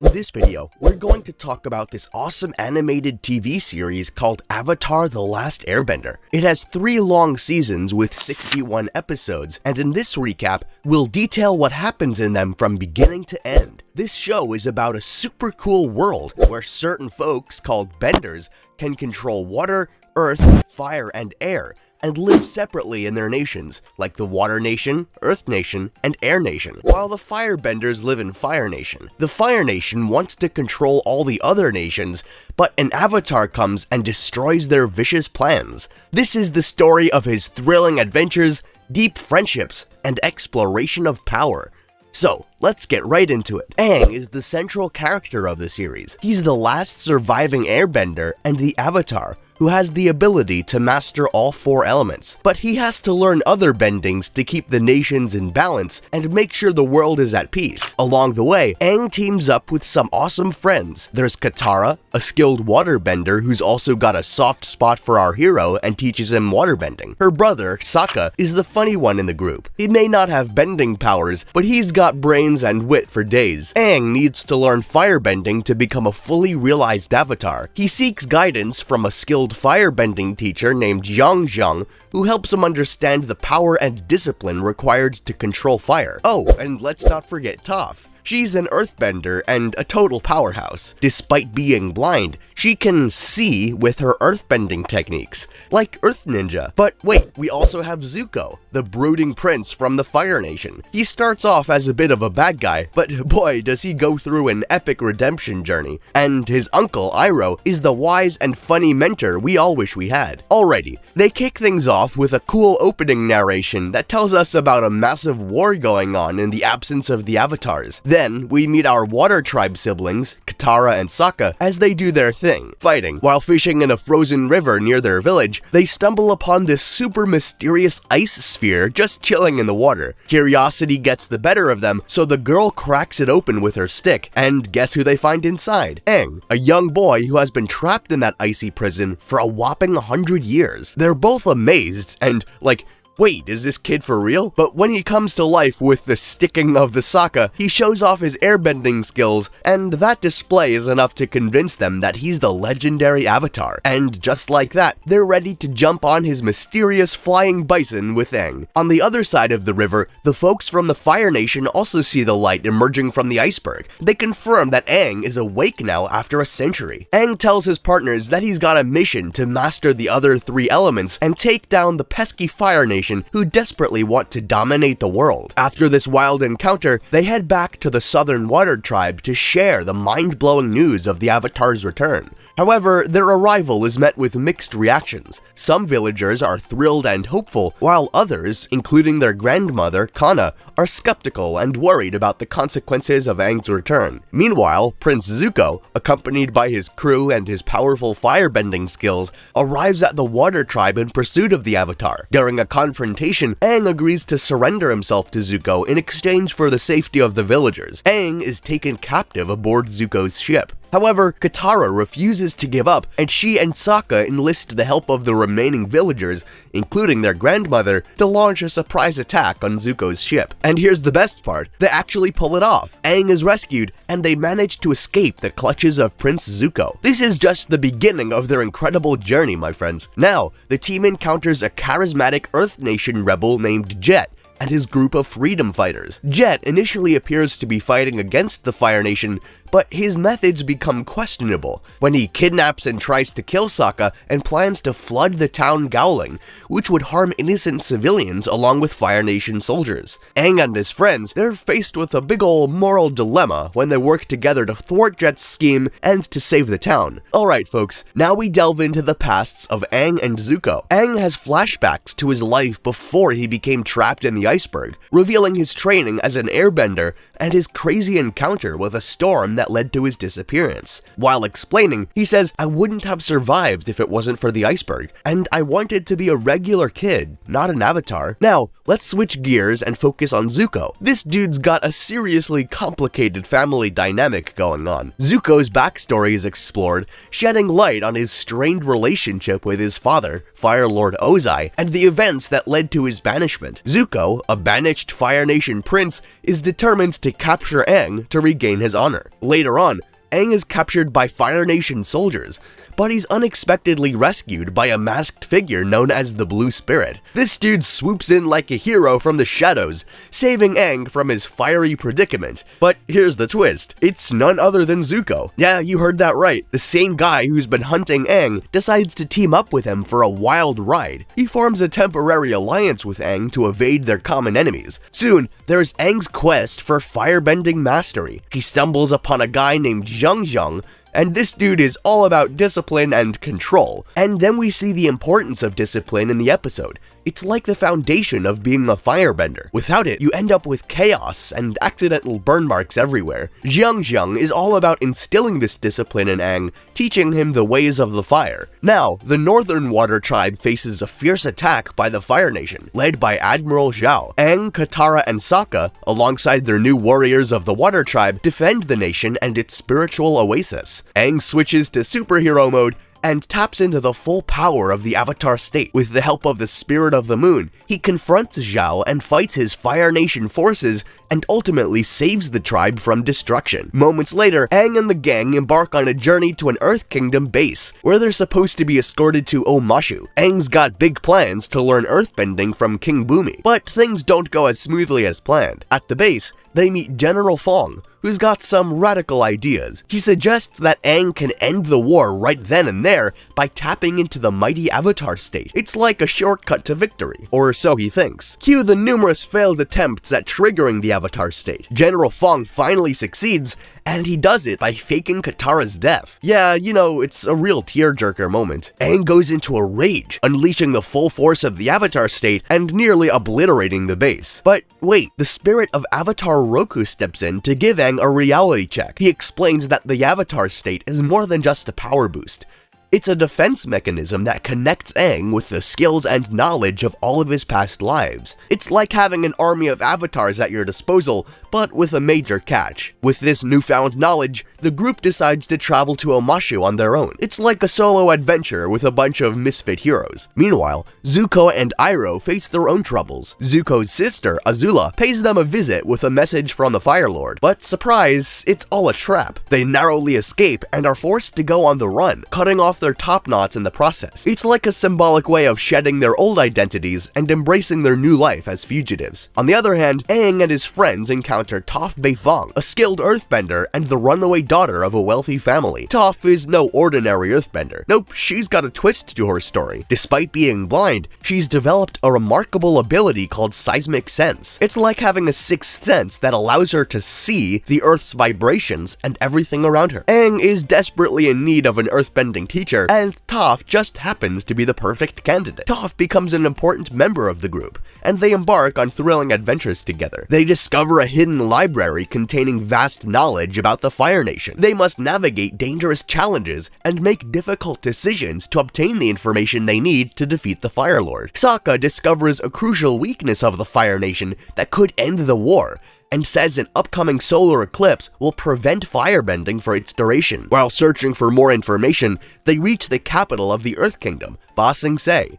In this video, we're going to talk about this awesome animated TV series called Avatar: The Last Airbender. It has 3 long seasons with 61 episodes, and in this recap, we'll detail what happens in them from beginning to end. This show is about a super cool world where certain folks called benders can control water, earth, fire, and air, and live separately in their nations, like the Water Nation, Earth Nation, and Air Nation, while the Firebenders live in Fire Nation. The Fire Nation wants to control all the other nations, but an avatar comes and destroys their vicious plans. This is the story of his thrilling adventures, deep friendships, and exploration of power. So, let's get right into it. Aang is the central character of the series. He's the last surviving airbender and the avatar, who has the ability to master all 4 elements. But he has to learn other bendings to keep the nations in balance and make sure the world is at peace. Along the way, Aang teams up with some awesome friends. There's Katara, a skilled waterbender who's also got a soft spot for our hero and teaches him waterbending. Her brother, Sokka, is the funny one in the group. He may not have bending powers, but he's got brains and wit for days. Aang needs to learn firebending to become a fully realized avatar. He seeks guidance from a skilled firebending teacher named Zhang, who helps him understand the power and discipline required to control fire. Oh, and let's not forget Toph. She's an earthbender and a total powerhouse. Despite being blind, she can see with her earthbending techniques, like Earth Ninja. But wait, we also have Zuko, the brooding prince from the Fire Nation. He starts off as a bit of a bad guy, but boy does he go through an epic redemption journey. And his uncle, Iroh, is the wise and funny mentor we all wish we had. Alrighty, they kick things off with a cool opening narration that tells us about a massive war going on in the absence of the avatars. Then, we meet our water tribe siblings, Katara and Sokka, as they do their thing, fighting. While fishing in a frozen river near their village, they stumble upon this super mysterious ice sphere just chilling in the water. Curiosity gets the better of them, so the girl cracks it open with her stick, and guess who they find inside? Aang, a young boy who has been trapped in that icy prison for a whopping 100 years. They're both amazed, and like, wait, is this kid for real? But when he comes to life with the sticking of the Sokka, he shows off his airbending skills, and that display is enough to convince them that he's the legendary Avatar. And just like that, they're ready to jump on his mysterious flying bison with Aang. On the other side of the river, the folks from the Fire Nation also see the light emerging from the iceberg. They confirm that Aang is awake now after a century. Aang tells his partners that he's got a mission to master the other 3 elements and take down the pesky Fire Nation who desperately want to dominate the world. After this wild encounter, they head back to the Southern Water Tribe to share the mind-blowing news of the Avatar's return. However, their arrival is met with mixed reactions. Some villagers are thrilled and hopeful, while others, including their grandmother, Kanna, are skeptical and worried about the consequences of Aang's return. Meanwhile, Prince Zuko, accompanied by his crew and his powerful firebending skills, arrives at the Water Tribe in pursuit of the Avatar. During a confrontation, Aang agrees to surrender himself to Zuko in exchange for the safety of the villagers. Aang is taken captive aboard Zuko's ship. However, Katara refuses to give up, and she and Sokka enlist the help of the remaining villagers, including their grandmother, to launch a surprise attack on Zuko's ship. And here's the best part, they actually pull it off. Aang is rescued, and they manage to escape the clutches of Prince Zuko. This is just the beginning of their incredible journey, my friends. Now, the team encounters a charismatic Earth Nation rebel named Jet, and his group of freedom fighters. Jet initially appears to be fighting against the Fire Nation, but his methods become questionable when he kidnaps and tries to kill Sokka and plans to flood the town Gowling, which would harm innocent civilians along with Fire Nation soldiers. Aang and his friends, they're faced with a big ol' moral dilemma when they work together to thwart Jet's scheme and to save the town. Alright folks, now we delve into the pasts of Aang and Zuko. Aang has flashbacks to his life before he became trapped in the iceberg, revealing his training as an airbender and his crazy encounter with a storm that led to his disappearance. While explaining, he says, "I wouldn't have survived if it wasn't for the iceberg, and I wanted to be a regular kid, not an avatar." Now, let's switch gears and focus on Zuko. This dude's got a seriously complicated family dynamic going on. Zuko's backstory is explored, shedding light on his strained relationship with his father, Fire Lord Ozai, and the events that led to his banishment. Zuko, a banished Fire Nation prince, is determined to to capture Aang to regain his honor. Later on, Aang is captured by Fire Nation soldiers, but he's unexpectedly rescued by a masked figure known as the Blue Spirit. This dude swoops in like a hero from the shadows, saving Aang from his fiery predicament. But here's the twist, it's none other than Zuko. Yeah, you heard that right, the same guy who's been hunting Aang decides to team up with him for a wild ride. He forms a temporary alliance with Aang to evade their common enemies. Soon, there's Aang's quest for firebending mastery. He stumbles upon a guy named Zhang, and this dude is all about discipline and control. And then we see the importance of discipline in the episode. It's like the foundation of being a firebender. Without it, you end up with chaos and accidental burn marks everywhere. Zhang is all about instilling this discipline in Aang, teaching him the ways of the fire. Now, the Northern Water Tribe faces a fierce attack by the Fire Nation, led by Admiral Zhao. Aang, Katara, and Sokka, alongside their new warriors of the Water Tribe, defend the nation and its spiritual oasis. Aang switches to superhero mode and taps into the full power of the Avatar state. With the help of the Spirit of the Moon, he confronts Zhao and fights his Fire Nation forces and ultimately saves the tribe from destruction. Moments later, Aang and the gang embark on a journey to an Earth Kingdom base, where they're supposed to be escorted to Omashu. Aang's got big plans to learn earthbending from King Bumi, but things don't go as smoothly as planned. At the base, they meet General Fong, who's got some radical ideas. He suggests that Aang can end the war right then and there by tapping into the mighty Avatar state. It's like a shortcut to victory, or so he thinks. Cue the numerous failed attempts at triggering the Avatar state. General Fong finally succeeds, and he does it by faking Katara's death. Yeah, you know, it's a real tearjerker moment. Aang goes into a rage, unleashing the full force of the Avatar state and nearly obliterating the base. But wait, the spirit of Avatar Roku steps in to give Aang a reality check. He explains that the Avatar state is more than just a power boost. It's a defense mechanism that connects Aang with the skills and knowledge of all of his past lives. It's like having an army of avatars at your disposal, but with a major catch. With this newfound knowledge, the group decides to travel to Omashu on their own. It's like a solo adventure with a bunch of misfit heroes. Meanwhile, Zuko and Iroh face their own troubles. Zuko's sister, Azula, pays them a visit with a message from the Fire Lord. But surprise, it's all a trap. They narrowly escape and are forced to go on the run, cutting off their top knots in the process. It's like a symbolic way of shedding their old identities and embracing their new life as fugitives. On the other hand, Aang and his friends encounter Toph Beifong, a skilled earthbender and the runaway daughter of a wealthy family. Toph is no ordinary earthbender. Nope, she's got a twist to her story. Despite being blind, she's developed a remarkable ability called seismic sense. It's like having a sixth sense that allows her to see the Earth's vibrations and everything around her. Aang is desperately in need of an earthbending teacher, and Toph just happens to be the perfect candidate. Toph becomes an important member of the group, and they embark on thrilling adventures together. They discover a hidden library containing vast knowledge about the Fire Nation. They must navigate dangerous challenges and make difficult decisions to obtain the information they need to defeat the Fire Lord. Sokka discovers a crucial weakness of the Fire Nation that could end the war, and says an upcoming solar eclipse will prevent firebending for its duration. While searching for more information, they reach the capital of the Earth Kingdom, Ba Sing Se.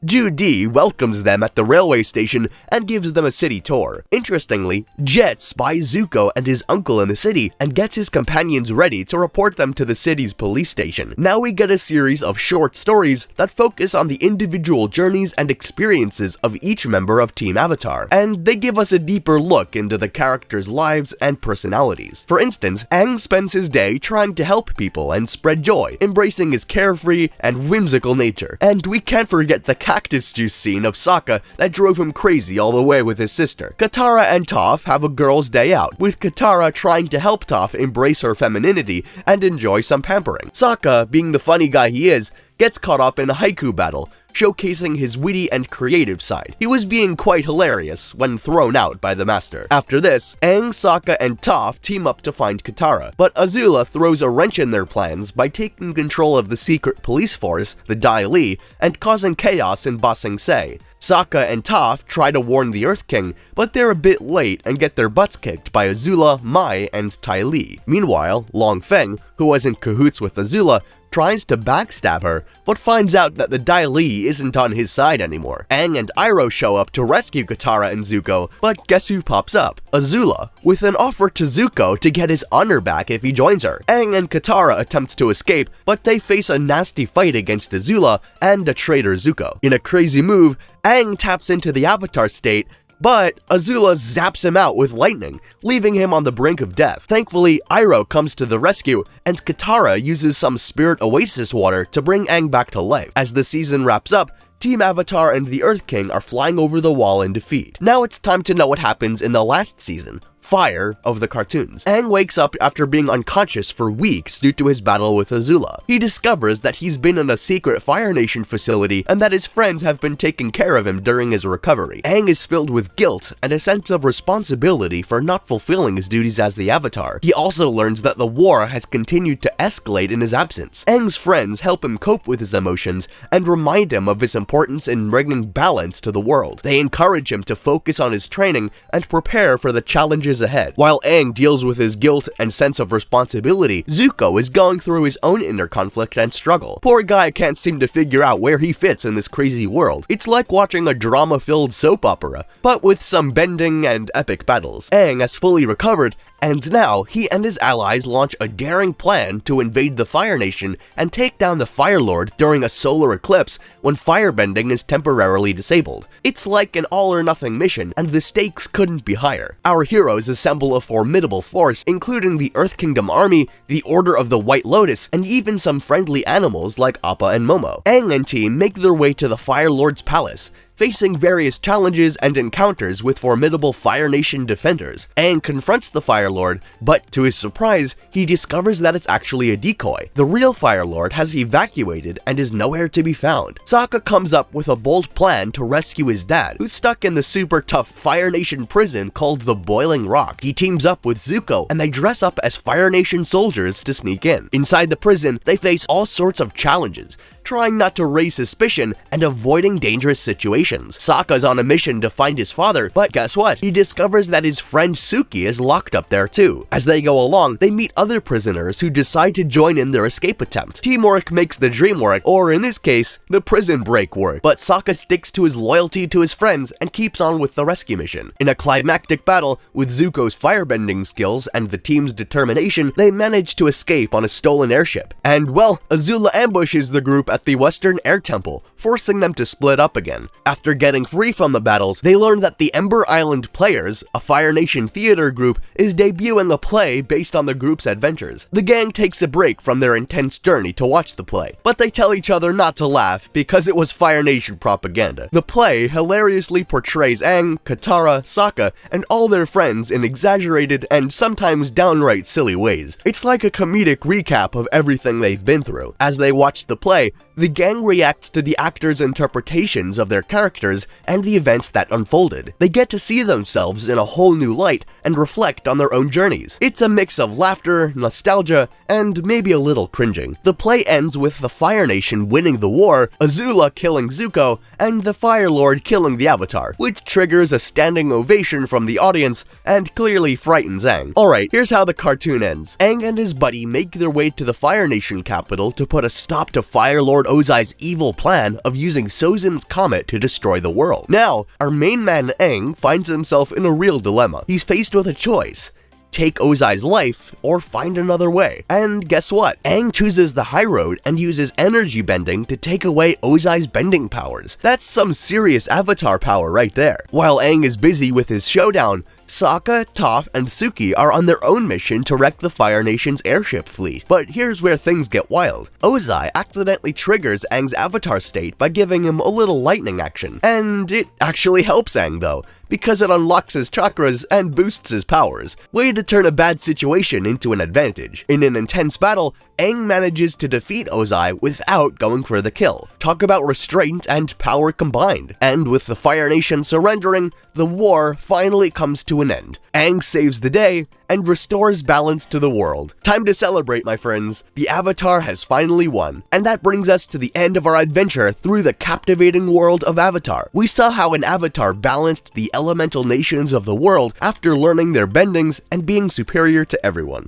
Ju Di welcomes them at the railway station and gives them a city tour. Interestingly, Jet spies Zuko and his uncle in the city and gets his companions ready to report them to the city's police station. Now we get a series of short stories that focus on the individual journeys and experiences of each member of Team Avatar, and they give us a deeper look into the characters' lives and personalities. For instance, Aang spends his day trying to help people and spread joy, embracing his carefree and whimsical nature. And we can't forget the cactus juice scene of Sokka that drove him crazy all the way with his sister. Katara and Toph have a girl's day out, with Katara trying to help Toph embrace her femininity and enjoy some pampering. Sokka, being the funny guy he is, gets caught up in a haiku battle, showcasing his witty and creative side. He was being quite hilarious when thrown out by the master. After this, Aang, Sokka, and Toph team up to find Katara, but Azula throws a wrench in their plans by taking control of the secret police force, the Dai Li, and causing chaos in Ba Sing Se. Sokka and Toph try to warn the Earth King, but they're a bit late and get their butts kicked by Azula, Mai, and Ty Lee. Meanwhile, Long Feng, who was in cahoots with Azula, tries to backstab her, but finds out that the Dai Li isn't on his side anymore. Aang and Iroh show up to rescue Katara and Zuko, but guess who pops up? Azula, with an offer to Zuko to get his honor back if he joins her. Aang and Katara attempt to escape, but they face a nasty fight against Azula and a traitor Zuko. In a crazy move, Aang taps into the Avatar state, but Azula zaps him out with lightning, leaving him on the brink of death. Thankfully, Iroh comes to the rescue, and Katara uses some spirit oasis water to bring Aang back to life. As the season wraps up, Team Avatar and the Earth King are flying over the wall in defeat. Now it's time to know what happens in the last season, Fire of the cartoons. Aang wakes up after being unconscious for weeks due to his battle with Azula. He discovers that he's been in a secret Fire Nation facility and that his friends have been taking care of him during his recovery. Aang is filled with guilt and a sense of responsibility for not fulfilling his duties as the Avatar. He also learns that the war has continued to escalate in his absence. Aang's friends help him cope with his emotions and remind him of his importance in bringing balance to the world. They encourage him to focus on his training and prepare for the challenges ahead. While Aang deals with his guilt and sense of responsibility, Zuko is going through his own inner conflict and struggle. Poor guy can't seem to figure out where he fits in this crazy world. It's like watching a drama-filled soap opera, but with some bending and epic battles. Aang has fully recovered, and now he and his allies launch a daring plan to invade the Fire Nation and take down the Fire Lord during a solar eclipse when firebending is temporarily disabled. It's like an all-or-nothing mission, and the stakes couldn't be higher. Our heroes assemble a formidable force, including the Earth Kingdom Army, the Order of the White Lotus, and even some friendly animals like Appa and Momo. Aang and team make their way to the Fire Lord's palace, facing various challenges and encounters with formidable Fire Nation defenders. Aang confronts the Fire Lord, but to his surprise, he discovers that it's actually a decoy. The real Fire Lord has evacuated and is nowhere to be found. Sokka comes up with a bold plan to rescue his dad, who's stuck in the super tough Fire Nation prison called the Boiling Rock. He teams up with Zuko, and they dress up as Fire Nation soldiers to sneak in. Inside the prison, they face all sorts of challenges, trying not to raise suspicion and avoiding dangerous situations. Sokka's on a mission to find his father, but guess what? He discovers that his friend Suki is locked up there too. As they go along, they meet other prisoners who decide to join in their escape attempt. Teamwork makes the dream work, or in this case, the prison break work. But Sokka sticks to his loyalty to his friends and keeps on with the rescue mission. In a climactic battle with Zuko's firebending skills and the team's determination, they manage to escape on a stolen airship. And well, Azula ambushes the group at the Western Air Temple, forcing them to split up again. After getting free from the battles, they learn that the Ember Island Players, a Fire Nation theater group, is debuting a play based on the group's adventures. The gang takes a break from their intense journey to watch the play, but they tell each other not to laugh because it was Fire Nation propaganda. The play hilariously portrays Aang, Katara, Sokka, and all their friends in exaggerated and sometimes downright silly ways. It's like a comedic recap of everything they've been through. As they watch the play, the gang reacts to the actors' interpretations of their characters and the events that unfolded. They get to see themselves in a whole new light and reflect on their own journeys. It's a mix of laughter, nostalgia, and maybe a little cringing. The play ends with the Fire Nation winning the war, Azula killing Zuko, and the Fire Lord killing the Avatar, which triggers a standing ovation from the audience and clearly frightens Aang. Alright, here's how the cartoon ends. Aang and his buddy make their way to the Fire Nation capital to put a stop to Fire Lord Ozai's evil plan of using Sozin's comet to destroy the world. Now, our main man Aang finds himself in a real dilemma. He's faced with a choice: take Ozai's life, or find another way. And guess what? Aang chooses the high road and uses energy bending to take away Ozai's bending powers. That's some serious Avatar power right there. While Aang is busy with his showdown, Sokka, Toph, and Suki are on their own mission to wreck the Fire Nation's airship fleet. But here's where things get wild. Ozai accidentally triggers Aang's Avatar state by giving him a little lightning action. And it actually helps Aang though, because it unlocks his chakras and boosts his powers. Way to turn a bad situation into an advantage. In an intense battle, Aang manages to defeat Ozai without going for the kill. Talk about restraint and power combined. And with the Fire Nation surrendering, the war finally comes to an end. Aang saves the day and restores balance to the world. Time to celebrate, my friends. The Avatar has finally won. And that brings us to the end of our adventure through the captivating world of Avatar. We saw how an Avatar balanced the elemental nations of the world after learning their bendings and being superior to everyone.